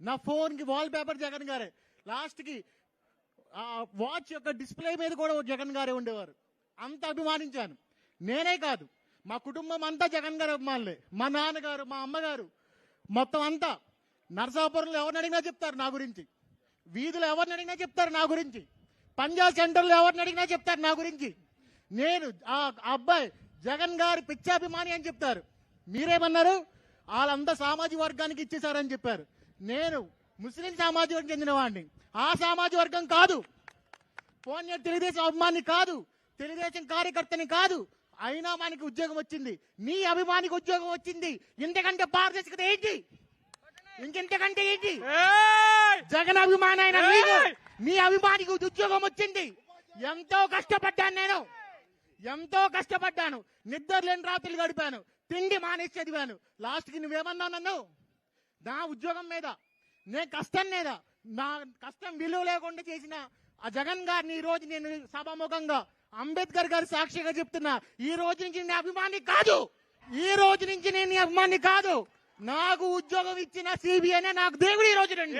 నా ఫోన్ కి wall paper Jagan గారే, లాస్ట్ కి వాచ్ యొక్క డిస్ప్లే మీద కూడా జగన్ గారే ఉండేవారు. అంత అభిమానించాను. నేనే కాదు, మా కుటుంబం అంతా జగన్ గారి అభిమానులే. మా నాన్నగారు, మా అమ్మగారు, మొత్తం అంతా. నరసాపురంలో ఎవరిని అడిగినా చెప్తారు నా గురించి, వీధిలో ఎవరిని అడిగినా చెప్తారు నా గురించి, పంజాబ్ సెంటర్లో ఎవరిని అడిగినా చెప్తారు నా గురించి. నేను ఆ అబ్బాయి జగన్ గారి పిచ్చాభిమాని అని చెప్తారు. మీరేమన్నారు? వాళ్ళంతా సామాజిక వర్గానికి ఇచ్చేశారని చెప్పారు. నేను ముస్లిం సామాజిక వర్గం చెందిన వాడిని, ఆ సామాజిక వర్గం కాదు. పోనీ తెలుగుదేశం అభిమాని కాదు, తెలుగుదేశం కార్యకర్తని కాదు, అయినా మనకి ఉద్యోగం వచ్చింది. నీ అభిమానికి ఉద్యోగం వచ్చింది. ఇంతకంటే పారదర్శకత ఏంటి? ఇంకెంతకంటే ఏంటి? జగన్ అభిమాని అయిన నీ అభిమానికి ఉద్యోగం వచ్చింది. ఎంతో కష్టపడ్డాను, నేను ఎంతో కష్టపడ్డాను. నిద్ర లేని రాత్రులు గడిపాను, తిండి మానేసి చదివాను. లాస్ట్ కి నువ్వేమన్నావు నన్ను? నా ఉద్యోగం మీద, నే కష్టం మీద, నా కష్టం విలువ లేకుండా చేసిన ఆ జగన్ గారిని ఈ రోజు నేను సభాముఖంగా అంబేద్కర్ గారి సాక్షిగా చెప్తున్నా, ఈ రోజు నుంచి నేను అభిమాని కాదు. ఈ రోజు నుంచి నేను అభిమాని కాదు. నాకు ఉద్యోగం ఇచ్చిన సిబిఐనే నాకు దేవుడు ఈ రోజు రండి.